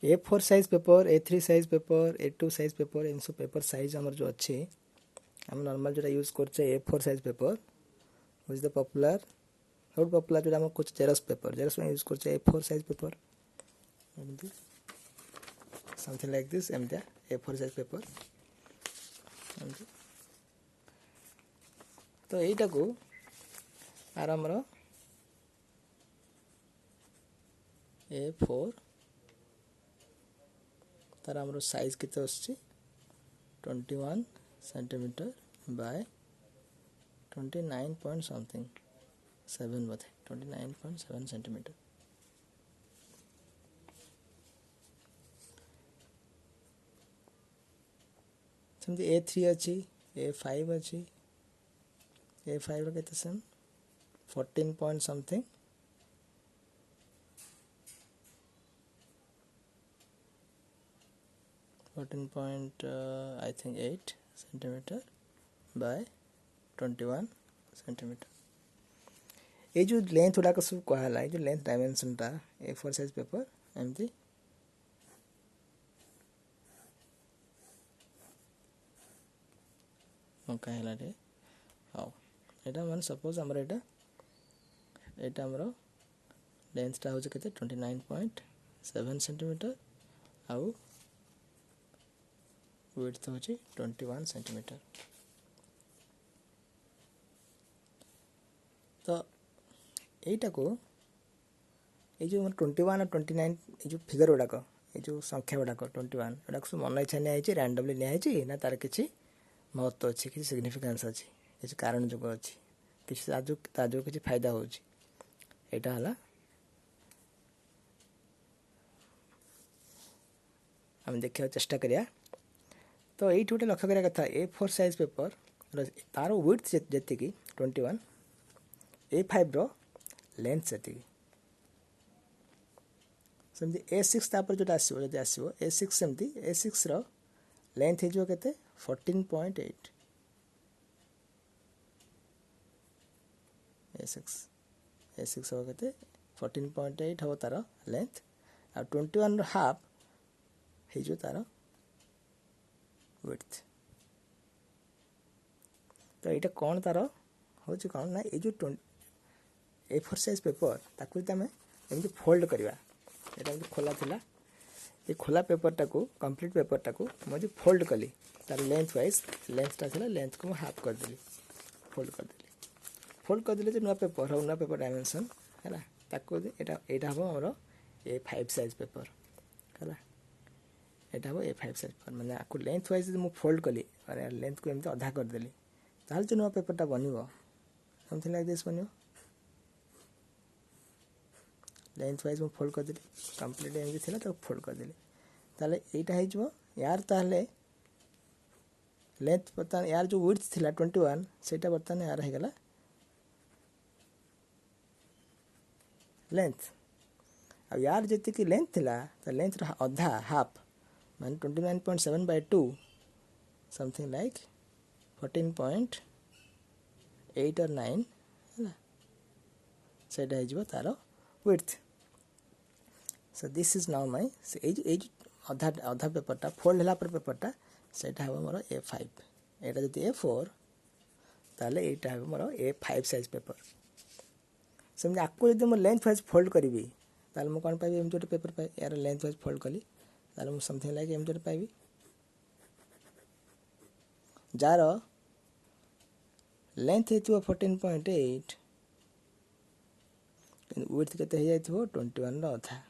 A4 size paper, A3 size paper, A2 size paper, इन सब paper size आमर जो अच्छी आम नॉर्मल जो यूज करछे A4 size paper which is the popular बहुत पॉपुलर जो हम कुछ जेरॉक्स पेपर जेरॉक्स में यूज करछे A4 साइज पेपर एमती समथिंग लाइक दिस एमती A4 साइज पेपर एमती तो एटा को आरामर A4 तार आमर साइज केते आछि 21 सेंटीमीटर बाय 29 पॉइंट समथिंग 7 बोधे 29.7 सेंटीमीटर सेमती A3 अच्छी A5 अच्छी A5 रो केते same 14 point something 14 I think 8 centimetre bye 21 centimetre ये जो लेंथ गुड़ाक सब कहला जो लेंथ डायमेंशन टा A4 साइज पेपर एमती कहला रे हाउ एटा मान सपोज हमर एटा हमर लेंथ टा हो केते 29.7 सेंटीमीटर आउ विड्थ हो 21 सेंटीमीटर तो एटा को ये जो 21 और 29 ये जो फिगर गुड़ाक ये जो संख्या गुड़ाक 21 गुड़ाक सब मन इच्छा नहीं रैंडमली नहीं ना तार किसी महत्व अच्छी किसी सिग्निफिकेंस अच्छी किसी कारण जो अच्छी किसी ताजो किसी फायदा होची एटा हला हम देखिया चेष्टा करिया तो ये गोटे लक्ष्य करिया कथा A4 साइज पेपर तार विड्थ जेति की 21 A5 रो लेंथ सेति सेमती A6 तापर जोटा आसीबो जदि आसीबो A6 सेमती A6 रो लेंथ हिजो केते 14.8 A6 हो केते 14.8 हो तार लेंथ आ 21 रो हाफ हिजो तार विड्थ तो यहाँ कौन तार हूँ कौन ना ये जो A4 साइज पेपर ताकू आम एमती फोल्ड करवा यहाँ खोला थिला ये खोला पेपर टाकू कंप्लीट पेपर टाकू मुझे फोल्ड कली तार लेंथ वाइज लेंथटा थिला लेंथ को हाफ करदेली फोल्ड करदेली जो नुआ पेपर डायमेंशन है ताकू यहाँ हम आमर A5 साइज पेपर है एटा हम A5 साइज पेपर मैंने आपको लेंथ वाइज मुझे फोल्ड कली और लेंथ को एमती अधा करदेली ताल जो नुआ पेपरटा बनब समथिंग लाइक दिस बनब लेंथ वाइज मुझे फोल्ड करदेली कंप्लीट एमती थिला तो फोल्ड करदेली ताले एटा हो यार ताले लेंथ बर्तमान यार जो विड्थ थिला 21 सेटा बर्तमान यार हो गला लेंथ अब यार जेति की लेंथ थिला तो लेंथ रा अधा हाफ मान 29.7 by 2 समथिंग लाइक 14.8 or 9 है सेटा हो तार width so this is now my अधा पेपरटा फोल्ड होला पर पेपरटा सेटा हो मोर A5 एटा जति A4 ताले एटा हो मोर A5 साइज पेपर समझ आपको यदि मो लेंथ वाइज फोल्ड करी ताले मो कोन पाइबी एम जोटे पेपर पाइ यार लेंथ वाइज फोल्ड कली ताले मो समथिंग लाइक एम जोटे पाइबी जार लेंथ हेतु 14.8 विड्थ केते हे जाइथो 21 रो अधा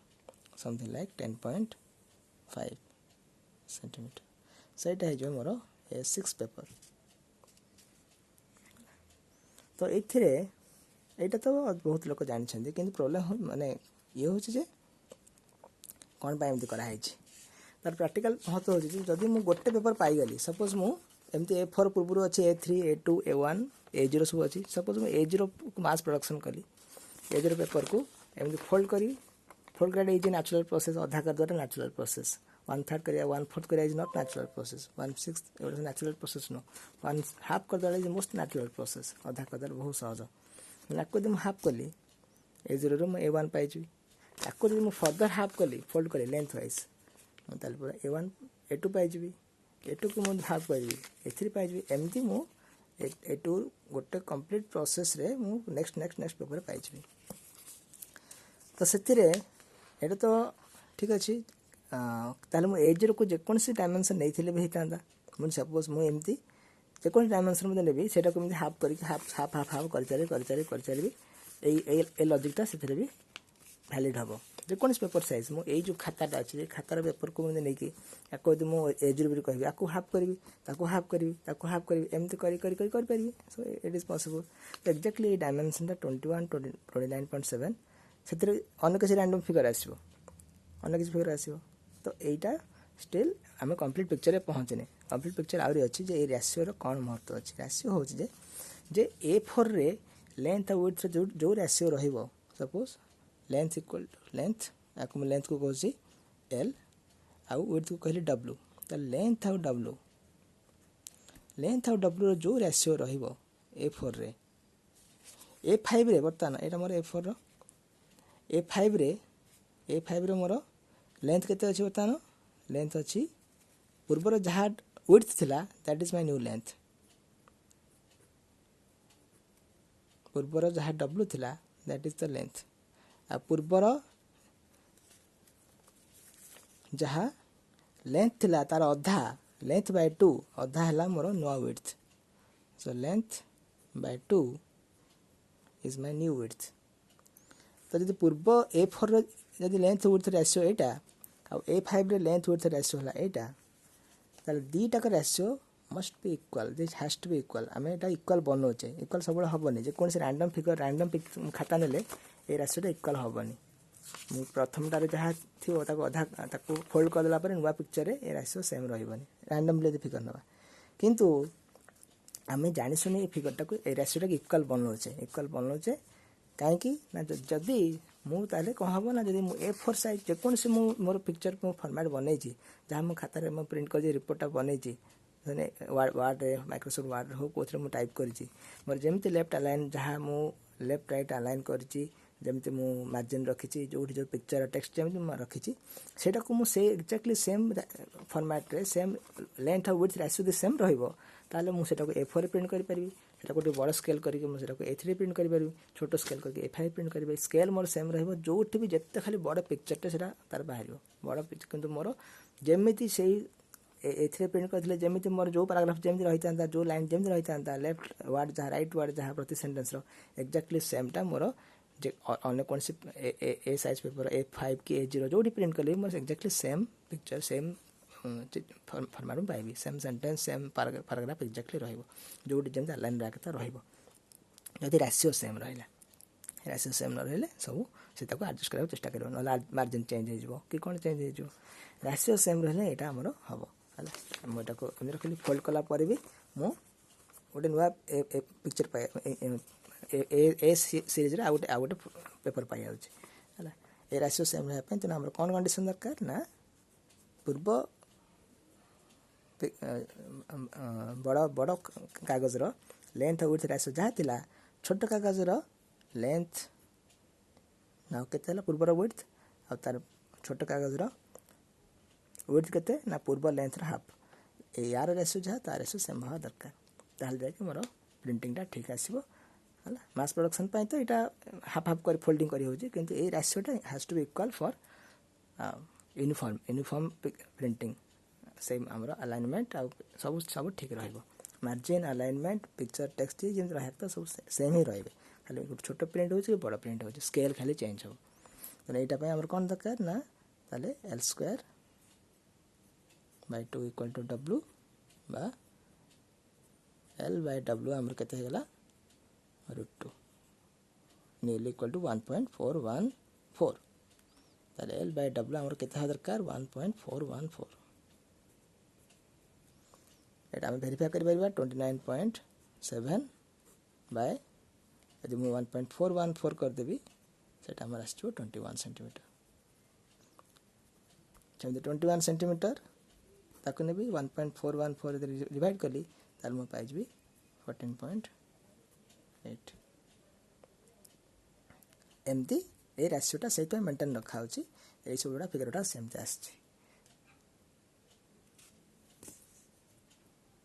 समथिंग लाइक 10.5 सेंटीमीटर सेटा हे जो मोर A6 पेपर तो एथिरे एटा तो बहुत लोक जानि छथि किंतु प्रॉब्लम माने ये होछि जे कोन पाइ एमती करा हैछि तार प्रैक्टिकल महत्व होछि जदि मु गोटे पेपर पाइ गली सपोज मु एमती A4 पूर्व अच्छे A3 A2 A1 A0 सब अच्छी सपोज मैं A0 मास प्रोडक्शन कली A0 पेपर को एमती फोल्ड करी इज नेचुरल प्रोसेस अधा कर द्वारा नेचुरल प्रोसेस 1/3 करिया 1/4 करिया इज नॉट नेचुरल प्रोसेस 1/6 एवढा नेचुरल प्रोसेस नो 1/2 कर द्वारा इज मोस्ट नेचुरल प्रोसेस अधा कर द्वारा बहुत सहज नाको दम हाफ कली A0 रो मैं A1 पाइछु ताको जब मैं फर्दर हाफ कली फोल्ड कली लेंथ वाइज ताले पूरा A1 A2 पाइबी A2 को मुझे भाग पाइबी A3 पाइबी एमती मु A2 गोटे कंप्लीट प्रोसेस रे मु नेक्स्ट नेक्स्ट नेक्स्ट पेपर पाइबी तो से एटा तो ठीक अच्छे ताले मु A0 को जेकोसी डायमेंशन नहीं थिले भी होता मुझे सपोज मु एमती जेकोसी डायमेंशन मुझे नेबी सेटा को मुझे हाफ करके हाफ कर चली ए लॉजिकटा से भी वैलिड हम जेकोसी पेपर साइज मु ए जो खाताटा अच्छे खातार पेपर को मुझे नहीं कि यदि मुझे A0 भी कहि आपको हाफ करी हाफ करी एमती कर पारि so it is possible exactly dimension 21 29.7 से अनेक किसी रैंडम फिगर आसो अनेक किसी फिगर आसो तो यहीटा स्टिल आम कंप्लीट पिक्चर पहुँचने कंप्लीट पिक्चर आहरी अच्छी जे रेशियोर कौन महत्व अच्छी रेशियो हूँ जे A4 रे लेंथ और विड्थ जो रेशियो रहिबो suppose length equal to length आपको लेंथ को कहूँ L आउ विड्थ को कहली W तो लेंथ आउ W जो रेशियो रहिबो A4 रे A5 रे बर्तमान एटा मोर A4 रो A5 रे मोर लेंथ केते अछि बर्तमान लेंथ अछि पूर्वर जहाँ विड्थ थिला that is my new length पूर्वर जहाँ W थिला दैट इज द लेंथ आ पूर्वर जहाँ लेंथ थिला तार अधा लेंथ बाय 2 अधा है मोर नुआ width so length bye 2 is my new width तो जब पूर्व A4 जब लेंथ विड्थ रेशियो एटा आ A5 रे लेंथ विड्थ रेशियो हला एटा ताले दीटा का ratio must be equal this has to be equal आम एटा इक्वल बनौचे इक्वल सब हेनी जो कौन रैंडम फिगर रैंडम खाता ने ये रेशियोटा इक्वल हेनी मु प्रथमटार जहाँ थी अधा फोल्ड करदेला नुआ पिक्चर रे ये रेशियो सेम रही रैंडमली फिगर नवा किंतु आम जाशुनी ये फिगरटा को ये रेशियोटा इक्वल बनौचे कहीं जदि मुझे कौन हम ना जब A4 साइज जेकोसी मोर पिक्चर को फॉर्मेट बनई जहाँ मो खातार प्रिंट कर रिपोर्टा बनई वार्ड रे माइक्रोसॉफ्ट वार्ड हो कौन मुझे टाइप करी मोर जमी लेफ्ट अलाइन जहाँ मु लेफ्ट राइट अलाइन करी जमी मु मार्जिन रखी जो जो पिक्चर टेक्स्ट जमी रखी सेटा को मुझे एक्जाक्टली सेम फॉर्मेट रे सेम लेंथ और विड्थ रेशियो सेम रहिबो ताले मुझे A4 प्रिंट कर पारि सेटा गोटे बड़ स्केल करके मुझे A3 प्रिंट कर पारि छोट स्केल करके A5 प्रिंट कर स्केल मोर सेम रहिबो जोठी भी जिते खाली बड़ पिक्चरटे सेटा तार बाहर बड़ पिक्चर किंतु मोर जेमिति से A3 प्रिंट करथिले जेमिति मोर जो पैराग्राफ जेमिति रही था जो लाइन जेमिति रही था लेफ्ट वर्ड जहाँ राइट वर्ड जहाँ प्रति सेंटेंस एक्जाक्टली सेमटा मोर अन्य कौन सी ए साइज पेपर A5 कि A0 जो प्रिंट कली मोर exactly same picture same format में पाइबी same sentence same paragraph exactly रहिबो जो जमी अलाइन रखता रही रेशियो सेम रहा रेशियो सेम न रही सब से एडजस्ट करने चेष्टा कर ना मार्जिन चेंज हो कि कौन चेंज हो रेशियो सेम रही यहाँ आमर हम है मुझे रखी फोल्ड कलापर भी मुझे गोटे नुआ पिक्चर पाए ए सीरीज आ गोटे पेपर पाई है ये रेशियो सेम रहा तेना आम कौन कंडीशन दरकार ना पूर्व बड़ बड़ कागज लेंथ विड्थ रेशियो जहाँ थिला छोट कागज लेंथ ना केते पूर्वर विड्थ आ तार छोट कागज विड्थ केते ना पूर्व लेंथ हाफ यार रेशियो जहाँ तार रेशियो सेम हवा दरकार ताहले जाके मोर प्रिंटिंगटा ठीक आसीबो है मास प्रोडक्शन पाई तो यहाँ हाफ हाफ कर फोल्डिंग करी होची किंतु ए रेशियोटा has to be equal for uniform printing same आमर अलाइनमेंट आ सब सब ठीक रहिबो मार्जिन अलाइनमेंट पिक्चर टेक्स्ट जमी रहा तो सब सेम ही रही खाली गोटे छोट प्रिंट हो बड़ प्रिंट हो स्केल खाली चेंज हो तो यहाँ आमर कौन दरकार ना ताले L² by 2 equal to W बा L by W आमर केते हेगला √2 नियरली इक्वल टू 1.414 ताले L by W आमर केते दरकार 1.414 एटा हम वेरीफाई कर परबा 29.7 बाय यदि मु 1.414 कर देबी सेटा हमर आछो 21 सेंटीमीटर जब 21 सेंटीमीटर ताको नेबी 1.414 डिवाइड कली तार मु पाइबी 14.8 एमती ए रेशियोटा सहित मेंटेन रखा होची ए सबटा फिगरटा सेमते आछी।